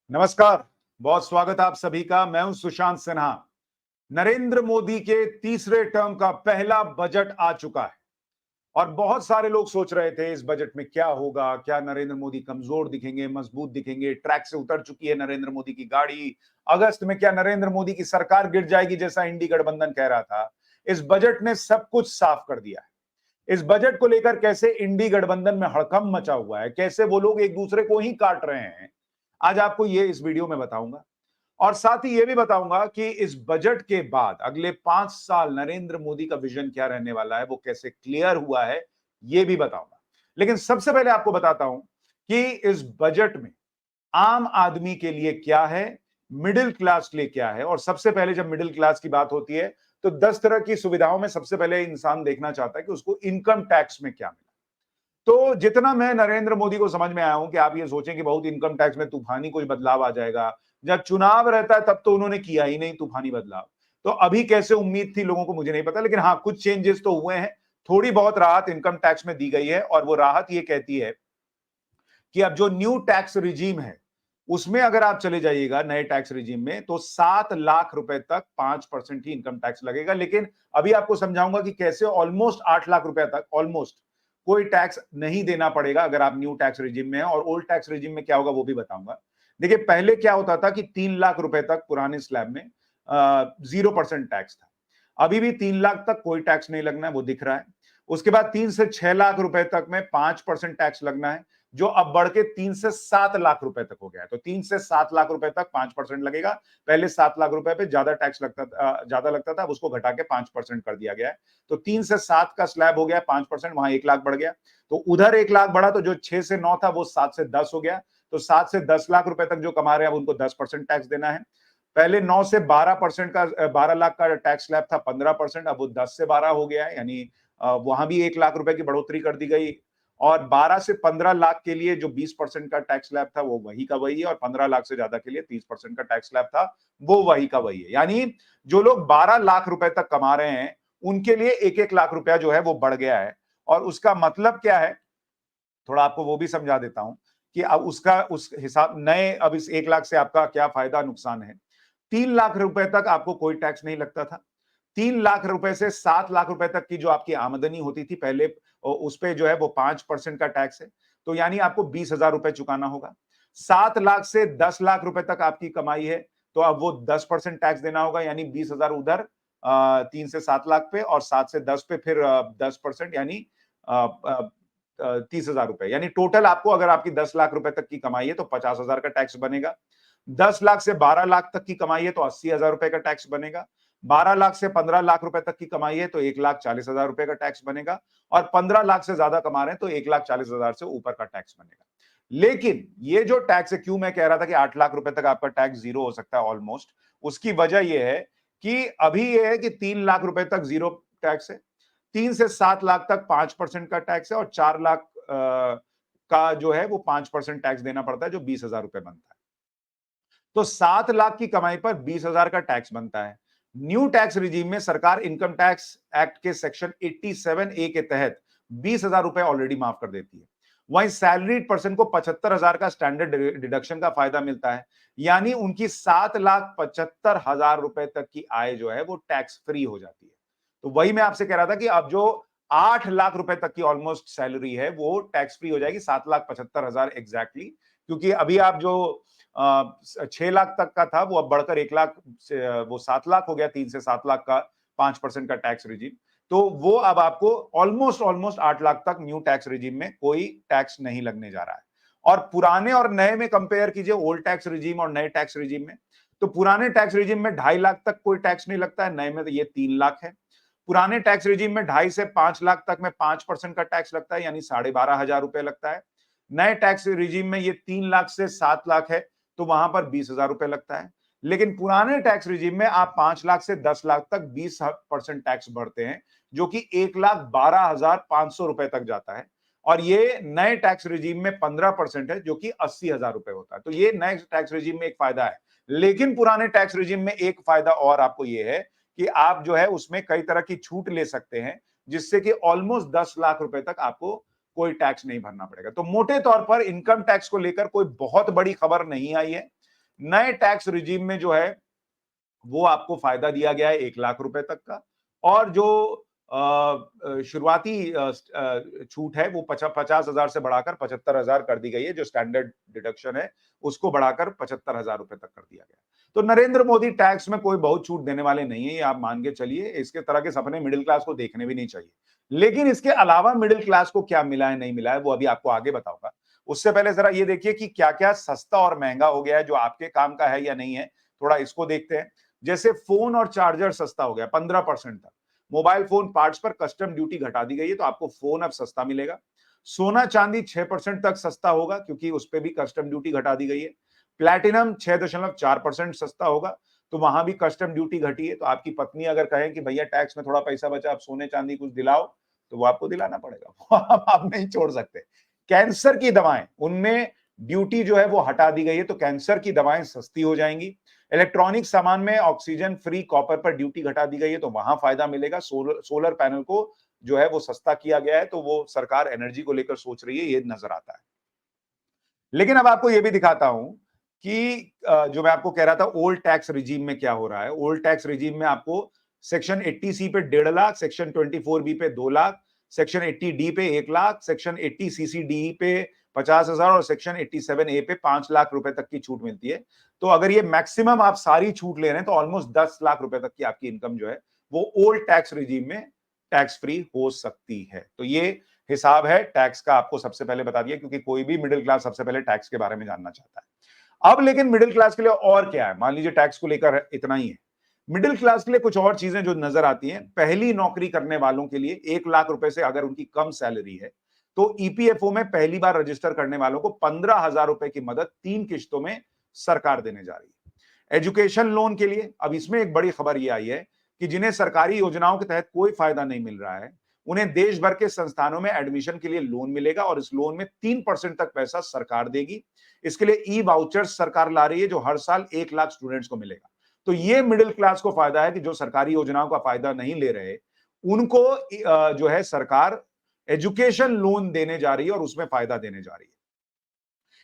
नमस्कार। बहुत स्वागत आप सभी का। मैं हूं सुशांत सिन्हा। नरेंद्र मोदी के तीसरे टर्म का पहला बजट आ चुका है और बहुत सारे लोग सोच रहे थे इस बजट में क्या होगा, क्या नरेंद्र मोदी कमजोर दिखेंगे, मजबूत दिखेंगे, ट्रैक से उतर चुकी है नरेंद्र मोदी की गाड़ी, अगस्त में क्या नरेंद्र मोदी की सरकार गिर जाएगी जैसा इंडी गठबंधन कह रहा था। इस बजट ने सब कुछ साफ कर दिया है। इस बजट को लेकर कैसे इंडी गठबंधन में हड़कंप मचा हुआ है, कैसे वो लोग एक दूसरे को ही काट रहे हैं, आज आपको ये इस वीडियो में बताऊंगा। और साथ ही यह भी बताऊंगा कि इस बजट के बाद अगले 5 साल नरेंद्र मोदी का विजन क्या रहने वाला है, वो कैसे क्लियर हुआ है, यह भी बताऊंगा। लेकिन सबसे पहले आपको बताता हूं कि इस बजट में आम आदमी के लिए क्या है, मिडिल क्लास के लिए क्या है। और सबसे पहले जब मिडिल क्लास की बात होती है तो 10 तरह की सुविधाओं में सबसे पहले इंसान देखना चाहता है कि उसको इनकम टैक्स में क्या मिला। तो जितना मैं नरेंद्र मोदी को समझ में आया हूं कि आप ये सोचें कि बहुत इनकम टैक्स में तूफानी कुछ बदलाव आ जाएगा, जब चुनाव रहता है तब तो उन्होंने किया ही नहीं तूफानी बदलाव। तो अभी कैसे उम्मीद थी लोगों को मुझे नहीं पता, लेकिन हाँ कुछ चेंजेस तो हुए हैं। थोड़ी बहुत राहत इनकम टैक्स में दी गई है और वो राहत ये कहती है कि अब जो न्यू टैक्स रिजीम है उसमें अगर आप चले जाइएगा नए टैक्स रिजीम में तो 7 लाख रुपए तक 5% ही इनकम टैक्स लगेगा। लेकिन अभी आपको समझाऊंगा कि कैसे ऑलमोस्ट 8 लाख रुपए तक ऑलमोस्ट कोई टैक्स नहीं देना पड़ेगा अगर आप न्यू टैक्स रिजीम में हैं। और ओल्ड टैक्स रिजीम में क्या होगा वो भी बताऊंगा। देखिए पहले क्या होता था कि 3 लाख रुपए तक पुराने स्लैब में 0% टैक्स था। अभी भी 3 लाख तक कोई टैक्स नहीं लगना है, वो दिख रहा है। उसके बाद 3 से 6 लाख रुपए तक में 5% टैक्स लगना है, जो अब बढ़ के 3 से 7 लाख रुपए तक हो गया है। तो 3 से 7 लाख रुपए तक 5% लगेगा। पहले 7 लाख रुपए पे ज्यादा टैक्स लगता था, ज्यादा लगता था, अब उसको घटा के 5% कर दिया गया है। तो 3 से 7 का स्लैब हो गया 5%, वहां 1 लाख बढ़ गया। तो उधर 1 लाख बढ़ा तो जो 6 से 9 था वो 7 से 10 हो गया। तो 7 से 10 लाख रुपए तक जो कमा रहे हैं अब उनको 10% टैक्स देना है। पहले 9 से 12% का 12 लाख का टैक्स स्लैब था 15%, अब वो 10 से 12 हो गया है। यानी वहां भी 1 लाख रुपए की बढ़ोतरी कर दी गई। और 12 से 15 लाख के लिए जो 20% का टैक्स स्लैब था वो वही का वही है, और 15 लाख से ज्यादा के लिए 30% का टैक्स स्लैब था वो वही का वही है। यानी जो लोग 12 लाख रुपए तक कमा रहे हैं उनके लिए 1-1 लाख रुपया जो है वो बढ़ गया है। और उसका मतलब क्या है, थोड़ा आपको वो भी समझा देता हूं कि अब उसका उस हिसाब नए अब इस 1 लाख से आपका क्या फायदा नुकसान है। 3 लाख रुपए तक आपको कोई टैक्स नहीं लगता था। 3 लाख रुपए से 7 लाख रुपए तक की जो आपकी आमदनी होती थी पहले, उस पे जो है वो 5% का टैक्स है। तो यानी आपको 20,000 रुपए चुकाना होगा। 7 लाख से 10 लाख रुपए तक आपकी कमाई है तो अब वो 10% टैक्स देना होगा। यानी 20,000 उधर 3 से 7 लाख पे, और 7 से 10 पे फिर 10%, यानी 30,000 रुपए। यानी टोटल आपको अगर आपकी 10 लाख रुपए तक की कमाई है तो 50,000 का टैक्स बनेगा। 10 लाख से 12 लाख तक की कमाई है तो 80,000 रुपए का टैक्स बनेगा। 12 लाख से 15 लाख रुपए तक की कमाई है तो 1,40,000 रुपए का टैक्स बनेगा। और 15 लाख से ज्यादा कमा रहे हैं तो 1,40,000 से ऊपर का टैक्स बनेगा। लेकिन ये जो टैक्स है, क्यों मैं कह रहा था कि 8 लाख रुपए तक आपका टैक्स जीरो हो सकता है ऑलमोस्ट, उसकी वजह यह है कि अभी यह है कि 3 लाख रुपए तक जीरो टैक्स है, 3 से 7 लाख तक 5% का टैक्स है, और 4 लाख का जो है वो 5% टैक्स देना पड़ता है, जो 20,000 रुपए बनता है। तो 7 लाख की कमाई पर 20,000 का टैक्स बनता है। न्यू टैक्स रिजीम में सरकार इनकम टैक्स एक्ट के सेक्शन 87A के तहत 20,000 रुपए ऑलरेडी माफ कर देती है। वहीं सैलरीड पर्सन को 75,000 का स्टैंडर्ड डिडक्शन का फायदा मिलता है। यानी उनकी 7,75,000 रुपए तक की आय जो है वो टैक्स फ्री हो जाती है। तो वही मैं आपसे कह रहा था कि अब जो 8 लाख रुपए तक की ऑलमोस्ट सैलरी है वो टैक्स फ्री हो जाएगी, 7,75,000 एग्जैक्टली। क्योंकि अभी आप जो 6 लाख तक का था वो अब बढ़कर 1 लाख से वो 7 लाख हो गया, 3 से 7 लाख का 5% का टैक्स रिजीम। तो वो अब आपको ऑलमोस्ट ऑलमोस्ट 8 लाख तक न्यू टैक्स रिजीम में कोई टैक्स नहीं लगने जा रहा है। और पुराने और नए में कंपेयर कीजिए, ओल्ड टैक्स रिजीम और नए टैक्स रिजीम में, तो पुराने टैक्स रिजीम में 2.5 लाख तक कोई टैक्स नहीं लगता है, नए में तो ये 3 लाख है। पुराने टैक्स रिजीम में 2.5 से 5 लाख तक में 5% का टैक्स लगता है, यानी 12,500 रुपए लगता है। नए टैक्स रिजीम में ये 3 लाख से 7 लाख है तो वहां पर 20,000 रुपए लगता है। लेकिन पुराने टैक्स रिजीम में आप 5 लाख से 10 लाख तक 20% टैक्स भरते हैं, जो कि 1,12,500 रुपए तक जाता है। और ये नए टैक्स रिजीम में 15% है, जो कि 80,000 रुपए होता है। तो ये नए टैक्स रिजीम में एक फायदा है। लेकिन पुराने टैक्स रिजीम में एक फायदा और आपको ये है कि आप जो है उसमें कई तरह की छूट ले सकते हैं, जिससे कि ऑलमोस्ट 10 लाख रुपए तक आपको कोई टैक्स नहीं भरना पड़ेगा। तो मोटे तौर पर इनकम टैक्स को लेकर कोई बहुत बड़ी खबर नहीं आई है। नए टैक्स रिजीम में जो है वो आपको फायदा दिया गया है 1 लाख रुपए तक का, और जो शुरुआती छूट है वो 50,000 से बढ़ाकर 75,000 कर दी गई है। जो स्टैंडर्ड डिडक्शन है उसको बढ़ाकर 75,000 रुपए तक कर दिया गया। तो नरेंद्र मोदी टैक्स में कोई बहुत छूट देने वाले नहीं है, ये आप मान के चलिए। इसके तरह के सपने मिडिल क्लास को देखने भी नहीं चाहिए। लेकिन इसके अलावा मिडिल क्लास को क्या मिला है नहीं मिला है वो अभी आपको आगे बताऊंगा। उससे पहले जरा ये देखिए कि क्या क्या सस्ता और महंगा हो गया है, जो आपके काम का है या नहीं है, थोड़ा इसको देखते हैं। जैसे फोन और चार्जर सस्ता हो गया 15% तक। मोबाइल फोन पार्ट्स पर कस्टम ड्यूटी घटा दी गई है, तो आपको फोन अब सस्ता मिलेगा। सोना चांदी 6% तक सस्ता होगा, क्योंकि उस पर भी कस्टम ड्यूटी घटा दी गई है। प्लैटिनम 6.4% सस्ता होगा, तो वहां भी कस्टम ड्यूटी घटी है। तो आपकी पत्नी अगर कहे कि भैया टैक्स में थोड़ा पैसा बचा, आप सोने चांदी कुछ दिलाओ, तो वो आपको दिलाना पड़ेगा। आप नहीं छोड़ सकते। कैंसर की दवाएं, उनमें ड्यूटी जो है वो हटा दी गई है, तो कैंसर की दवाएं सस्ती हो जाएंगी। इलेक्ट्रॉनिक सामान में ऑक्सीजन फ्री कॉपर पर ड्यूटी घटा दी गई है, तो वहां फायदा मिलेगा। सोलर पैनल को जो है वो सस्ता किया गया है, तो वो सरकार एनर्जी को लेकर सोच रही है, ये नजर आता है। लेकिन अब आपको ये भी दिखाता हूं कि जो मैं आपको कह रहा था ओल्ड टैक्स रिजीम में क्या हो रहा है। ओल्ड टैक्स रिजीम में आपको सेक्शन 80C पे 1.5 लाख, सेक्शन 24B पे 2 लाख, सेक्शन 80D पे 1 लाख, सेक्शन 80CCD पे 50,000 और सेक्शन 87A पे 5 लाख रुपए तक की छूट मिलती है। तो अगर ये मैक्सिमम आप सारी छूट ले रहे हैं तो ऑलमोस्ट 10 लाख रुपए तक की आपकी इनकम जो है वो ओल्ड टैक्स रिजीम में टैक्स फ्री हो सकती है। तो ये हिसाब है टैक्स का, आपको सबसे पहले बता दिया, क्योंकि कोई भी मिडिल क्लास सबसे पहले टैक्स के बारे में जानना चाहता है। अब लेकिन मिडिल क्लास के लिए और क्या है, मान लीजिए टैक्स को लेकर इतना ही है। मिडिल क्लास के लिए कुछ और चीजें जो नजर आती हैं। पहली नौकरी करने वालों के लिए 1 लाख रुपए से अगर उनकी कम सैलरी है, तो ईपीएफओ में पहली बार रजिस्टर करने वालों को 15,000 रुपए की मदद 3 किश्तों में सरकार देने जा रही है। एजुकेशन लोन के लिए अब इसमें एक बड़ी खबर यह आई है कि जिन्हें सरकारी योजनाओं के तहत कोई फायदा नहीं मिल रहा है, उन्हें देश भर के संस्थानों में एडमिशन के लिए लोन मिलेगा, और इस लोन में 3% तक पैसा सरकार देगी। इसके लिए ई वाउचर्स सरकार ला रही है, जो हर साल 1 लाख स्टूडेंट्स को मिलेगा। तो ये मिडिल क्लास को फायदा है कि जो सरकारी योजनाओं का फायदा नहीं ले रहे, उनको जो है सरकार एजुकेशन लोन देने जा रही है और उसमें फायदा देने जा रही है।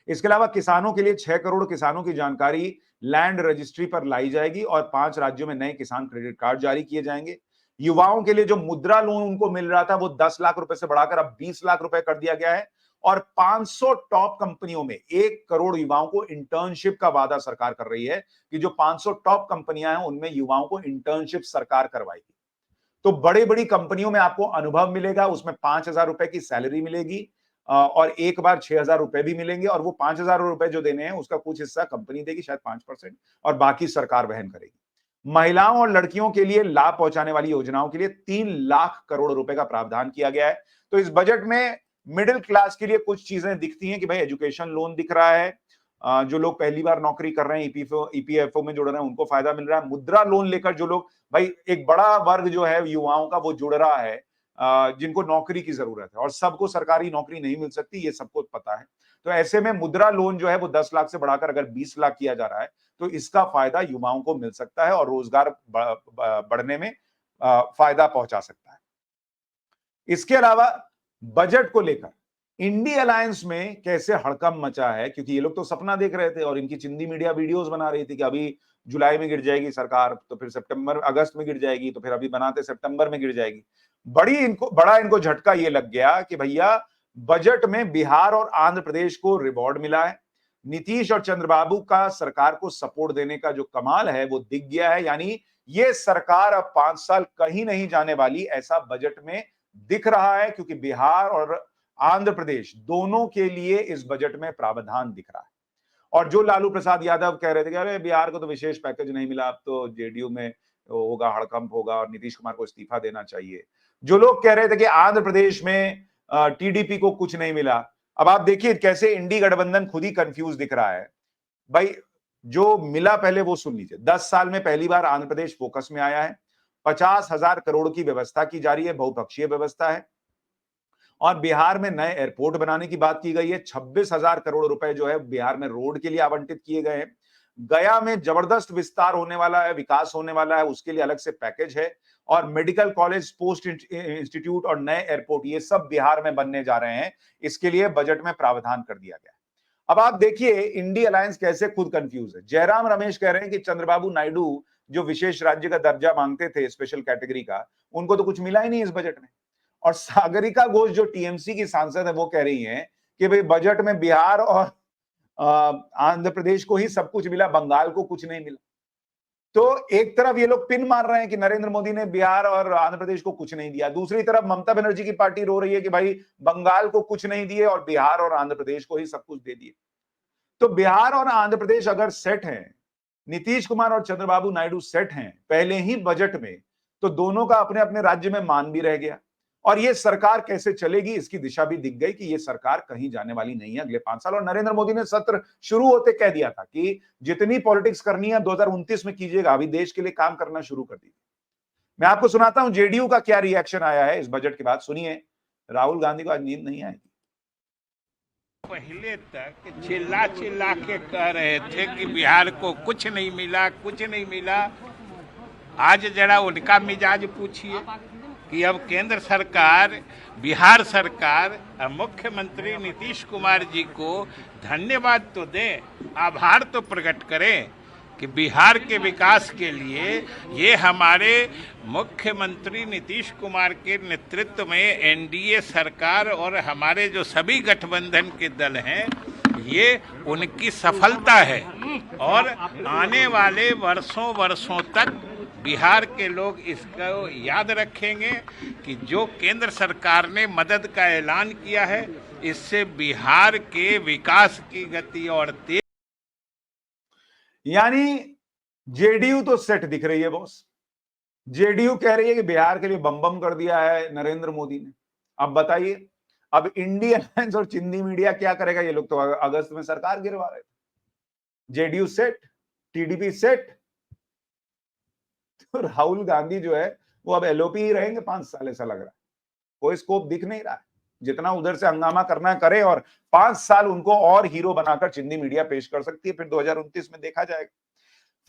इसके अलावा किसानों के लिए 6 करोड़ किसानों की जानकारी लैंड रजिस्ट्री पर लाई जाएगी, और 5 राज्यों में नए किसान क्रेडिट कार्ड जारी किए जाएंगे। युवाओं के लिए जो मुद्रा लोन उनको मिल रहा था वो 10 लाख रुपए से बढ़ाकर अब 20 लाख रुपए कर दिया गया है, और 500 टॉप कंपनियों में 1 करोड़ युवाओं को इंटर्नशिप का वादा सरकार कर रही है कि जो 500 टॉप कंपनियां हैं उनमें युवाओं को इंटर्नशिप सरकार करवाएगी। तो बड़ी बड़ी कंपनियों में आपको अनुभव मिलेगा, उसमें 5,000 रुपए की सैलरी मिलेगी, और एक बार 6,000 रुपए भी मिलेंगे, और वो 5,000 रुपए जो देने हैं उसका कुछ हिस्सा कंपनी देगी, शायद 5%, और बाकी सरकार वहन करेगी। महिलाओं और लड़कियों के लिए लाभ पहुंचाने वाली योजनाओं के लिए 3 लाख करोड़ रुपए का प्रावधान किया गया है। तो इस बजट में मिडिल क्लास के लिए कुछ चीजें दिखती हैं कि भाई एजुकेशन लोन दिख रहा है, जो लोग पहली बार नौकरी कर रहे हैं, ईपीएफओ में जुड़ रहे हैं, उनको फायदा मिल रहा है। मुद्रा लोन लेकर जो लोग, भाई एक बड़ा वर्ग जो है युवाओं का वो जुड़ रहा है, जिनको नौकरी की जरूरत है, और सबको सरकारी नौकरी नहीं मिल सकती, ये सबको पता है। तो ऐसे में मुद्रा लोन जो है वो 10 लाख से बढ़ाकर अगर 20 लाख किया जा रहा है, तो इसका फायदा युवाओं को मिल सकता है और रोजगार बढ़ने में फायदा पहुंचा सकता है। इसके अलावा बजट को लेकर इंडी अलायंस में कैसे हड़कंप मचा है, क्योंकि ये लोग तो सपना देख रहे थे और इनकी चिंदी मीडिया वीडियोस बना रही थी कि अभी जुलाई में गिर जाएगी सरकार, तो फिर सितंबर अगस्त में गिर जाएगी, तो फिर अभी बनाते सितंबर में गिर जाएगी। बड़ा इनको झटका ये लग गया कि भैया बजट में बिहार और आंध्र प्रदेश को रिवॉर्ड मिला है। नीतीश और चंद्रबाबू का सरकार को सपोर्ट देने का जो कमाल है वो दिख गया है, यानी ये सरकार अब 5 साल कहीं नहीं जाने वाली, ऐसा बजट में दिख रहा है, क्योंकि बिहार और आंध्र प्रदेश दोनों के लिए इस बजट में प्रावधान दिख रहा है। और जो लालू प्रसाद यादव कह रहे थे कि अरे बिहार को तो विशेष पैकेज नहीं मिला, अब तो जेडीयू में होगा, हड़कंप होगा और नीतीश कुमार को इस्तीफा देना चाहिए। जो लोग कह रहे थे कि आंध्र प्रदेश में टीडीपी को कुछ नहीं मिला, अब आप देखिए कैसे इंडी गठबंधन खुद ही कंफ्यूज दिख रहा है। भाई जो मिला पहले वो सुन लीजिए। 10 साल में पहली बार आंध्र प्रदेश फोकस में आया है। 50,000 करोड़ की व्यवस्था की जा रही है, बहुपक्षीय व्यवस्था है। और बिहार में नए एयरपोर्ट बनाने की बात की गई है। 26,000 करोड़ रुपए जो है बिहार में रोड के लिए आवंटित किए गए हैं। गया में जबरदस्त विस्तार होने वाला है, विकास होने वाला है, उसके लिए अलग से पैकेज है। और मेडिकल कॉलेज, पोस्ट इंस्टीट्यूट और नए एयरपोर्ट, ये सब बिहार में बनने जा रहे हैं। इसके लिए बजट में प्रावधान कर दिया गया है। अब आप देखिए इंडी अलायंस कैसे खुद कंफ्यूज है। जयराम रमेश कह रहे हैं कि चंद्रबाबू नायडू जो विशेष राज्य का दर्जा मांगते थे, स्पेशल कैटेगरी का, उनको तो कुछ मिला ही नहीं इस बजट में। और सागरिका घोष जो टीएमसी की सांसद है वो कह रही हैं कि भाई बजट में बिहार और आंध्र प्रदेश को ही सब कुछ मिला, बंगाल को कुछ नहीं मिला। तो एक तरफ ये लोग पिन मार रहे हैं कि नरेंद्र मोदी ने बिहार और आंध्र प्रदेश को कुछ नहीं दिया, दूसरी तरफ ममता बनर्जी की पार्टी रो रही है कि भाई बंगाल को कुछ नहीं दिए और बिहार और आंध्र प्रदेश को ही सब कुछ दे दिए। तो बिहार और आंध्र प्रदेश अगर सेट हैं, नीतीश कुमार और चंद्रबाबू नायडू सेट हैं पहले ही बजट में, तो दोनों का अपने अपने राज्य में मान भी रह गया। और ये सरकार कैसे चलेगी इसकी दिशा भी दिख गई कि ये सरकार कहीं जाने वाली नहीं है अगले 5 साल। और नरेंद्र मोदी ने सत्र शुरू होते कह दिया था कि जितनी पॉलिटिक्स करनी है 2029 में कीजिएगा, अभी देश के लिए काम करना शुरू कर दीजिए। मैं आपको सुनाता हूं जेडीयू का क्या रिएक्शन आया है इस बजट के बाद, सुनिए। राहुल गांधी को आज नींद नहीं आएगी। पहले तक चिल्ला चिल्ला के कह रहे थे कि बिहार को कुछ नहीं मिला, कुछ नहीं मिला। आज जरा उनका मिजाज पूछिए कि अब केंद्र सरकार, बिहार सरकार, मुख्यमंत्री नीतीश कुमार जी को धन्यवाद तो दें, आभार तो प्रकट करें कि बिहार के विकास के लिए ये हमारे मुख्यमंत्री नीतीश कुमार के नेतृत्व में एनडीए सरकार और हमारे जो सभी गठबंधन के दल हैं, ये उनकी सफलता है। और आने वाले वर्षों तक बिहार के लोग इसको याद रखेंगे कि जो केंद्र सरकार ने मदद का ऐलान किया है, इससे बिहार के विकास की गति और तेज। यानी जेडीयू तो सेट दिख रही है बॉस। जेडीयू कह रही है कि बिहार के लिए बम बम कर दिया है नरेंद्र मोदी ने। अब बताइए, अब इंडिया अलायंस और चिंदी मीडिया क्या करेगा? ये लोग तो अगस्त में सरकार गिरवा रहे थे। जेडीयू सेट, टीडीपी सेट, तो राहुल गांधी जो है वो अब एलओपी ही रहेंगे 5 साल, ऐसा लग रहा है। कोई स्कोप दिख नहीं रहा है। जितना उधर से हंगामा करना है करे, और 5 साल उनको और हीरो बनाकर चिंदी मीडिया पेश कर सकती है, फिर 2029 में देखा जाएगा।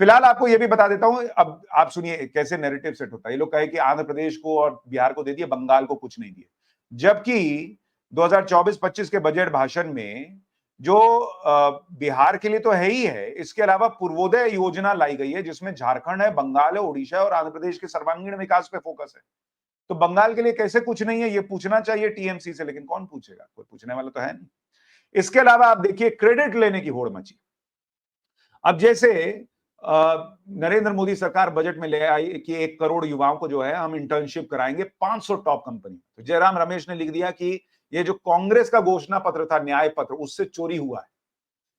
फिलहाल आपको यह भी बता देता हूं, अब आप सुनिए कैसे नैरेटिव सेट होता है। ये लोग कहे कि आंध्र प्रदेश को और बिहार को दे दिए, बंगाल को कुछ नहीं दिए, जबकि 2024-25 के बजट भाषण में जो बिहार के लिए तो है ही है, इसके अलावा पूर्वोदय योजना लाई गई है जिसमें झारखंड है, बंगाल है, ओडिशा और आंध्र प्रदेश के सर्वांगीण विकास पे फोकस है। तो बंगाल के लिए कैसे कुछ नहीं है, ये पूछना चाहिए टीएमसी से, लेकिन कौन पूछेगा? कोई पूछने वाला तो है नहीं। इसके अलावा आप देखिए क्रेडिट लेने की होड़ मची। अब जैसे नरेंद्र मोदी सरकार बजट में ले आई कि 1 करोड़ युवाओं को जो है हम इंटर्नशिप कराएंगे 500 टॉप कंपनी। तो जयराम रमेश ने लिख दिया कि ये जो कांग्रेस का घोषणा पत्र था, न्याय पत्र, उससे चोरी हुआ है।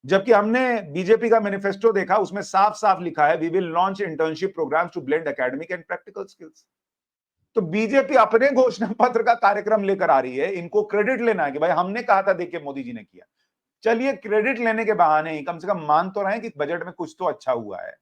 जबकि हमने बीजेपी का मैनिफेस्टो देखा, उसमें साफ साफ लिखा है we will launch internship programs to blend academic and practical skills. तो बीजेपी अपने घोषणा पत्र का कार्यक्रम लेकर आ रही है, इनको क्रेडिट लेना है कि भाई हमने कहा था, देखिए मोदी जी ने किया। चलिए क्रेडिट लेने के बहाने ही कम से कम मान तो रहे कि बजट में कुछ तो अच्छा हुआ है।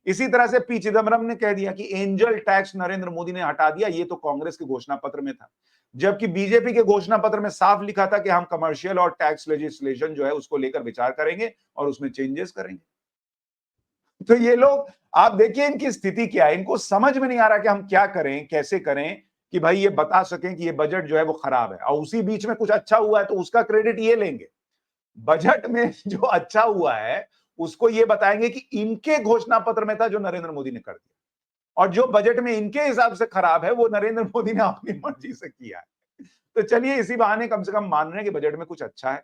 इसी तरह से पी चिदम्बरम ने कह दिया कि एंजल टैक्स नरेंद्र मोदी ने हटा दिया, ये तो कांग्रेस के घोषणा पत्र में था, जबकि बीजेपी के घोषणा पत्र में साफ लिखा था कि हम कमर्शियल और टैक्स लेजिस्लेशन जो है उसको लेकर विचार करेंगे और उसमें चेंजेस करेंगे। तो ये लोग, आप देखिए इनकी स्थिति क्या है, इनको समझ में नहीं आ रहा कि हम क्या करें, कैसे करें कि भाई ये बता सकें कि ये बजट जो है वो खराब है, और उसी बीच में कुछ अच्छा हुआ है तो उसका क्रेडिट ये लेंगे। बजट में जो अच्छा हुआ है उसको ये बताएंगे कि इनके घोषणा पत्र में था जो नरेंद्र मोदी ने कर दिया, और जो बजट में इनके हिसाब से खराब है वो नरेंद्र मोदी ने अपनी मर्जी से किया है। तो चलिए इसी बहाने कम से कम मान रहे हैं कि बजट में कुछ अच्छा है।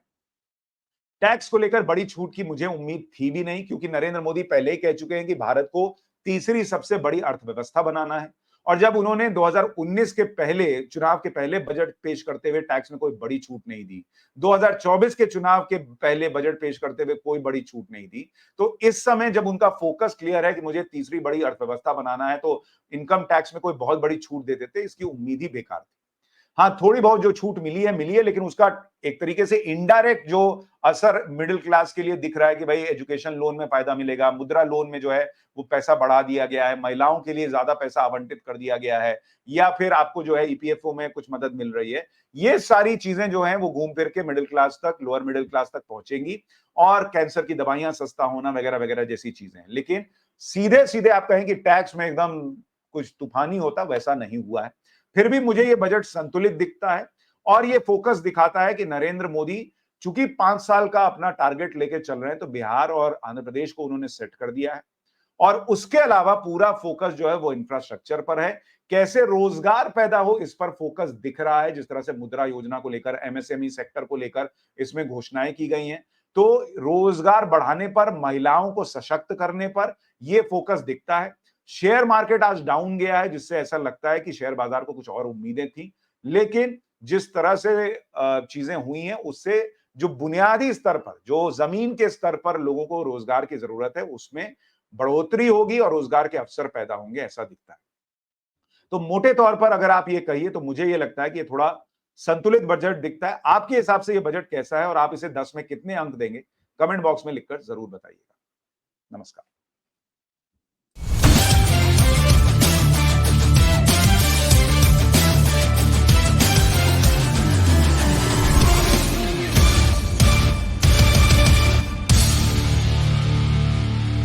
टैक्स को लेकर बड़ी छूट की मुझे उम्मीद थी भी नहीं, क्योंकि नरेंद्र मोदी पहले ही कह चुके हैं कि भारत को तीसरी सबसे बड़ी अर्थव्यवस्था बनाना है। और जब उन्होंने 2019 के पहले, चुनाव के पहले बजट पेश करते हुए टैक्स में कोई बड़ी छूट नहीं दी, 2024 के चुनाव के पहले बजट पेश करते हुए कोई बड़ी छूट नहीं दी, तो इस समय जब उनका फोकस क्लियर है कि मुझे तीसरी बड़ी अर्थव्यवस्था बनाना है, तो इनकम टैक्स में कोई बहुत बड़ी छूट दे देते, इसकी उम्मीद ही बेकार थी। हाँ, थोड़ी बहुत जो छूट मिली है, लेकिन उसका एक तरीके से इनडायरेक्ट जो असर मिडिल क्लास के लिए दिख रहा है कि भाई एजुकेशन लोन में फायदा मिलेगा, मुद्रा लोन में जो है वो पैसा बढ़ा दिया गया है, महिलाओं के लिए ज्यादा पैसा आवंटित कर दिया गया है, या फिर आपको जो है ईपीएफओ में कुछ मदद मिल रही है। ये सारी चीजें जो हैं वो घूम फिर के मिडिल क्लास तक, लोअर मिडिल क्लास तक पहुंचेंगी, और कैंसर की दवाइयां सस्ता होना वगैरह वगैरह जैसी चीजें हैं। लेकिन सीधे सीधे आप कहें कि टैक्स में एकदम कुछ तूफानी होता, वैसा नहीं हुआ है। फिर भी मुझे ये बजट संतुलित दिखता है, और ये फोकस दिखाता है कि नरेंद्र मोदी चूंकि 5 साल का अपना टारगेट लेके चल रहे हैं, तो बिहार और आंध्र प्रदेश को उन्होंने सेट कर दिया है। और उसके अलावा पूरा फोकस जो है वो इंफ्रास्ट्रक्चर पर है, कैसे रोजगार पैदा हो इस पर फोकस दिख रहा है। जिस तरह से मुद्रा योजना को लेकर, एमएसएमई सेक्टर को लेकर इसमें घोषणाएं की गई हैं, तो रोजगार बढ़ाने पर, महिलाओं को सशक्त करने पर यह फोकस दिखता है। शेयर मार्केट आज डाउन गया है, जिससे ऐसा लगता है कि शेयर बाजार को कुछ और उम्मीदें थी, लेकिन जिस तरह से चीजें हुई हैं उससे जो बुनियादी स्तर पर, जो जमीन के स्तर पर लोगों को रोजगार की जरूरत है, उसमें बढ़ोतरी होगी और रोजगार के अवसर पैदा होंगे, ऐसा दिखता है। तो मोटे तौर पर अगर आप ये कहिए तो मुझे ये लगता है कि ये थोड़ा संतुलित बजट दिखता है। आपके हिसाब से ये बजट कैसा है और आप इसे 10 में कितने अंक देंगे? कमेंट बॉक्स में लिखकर जरूर बताइएगा। नमस्कार।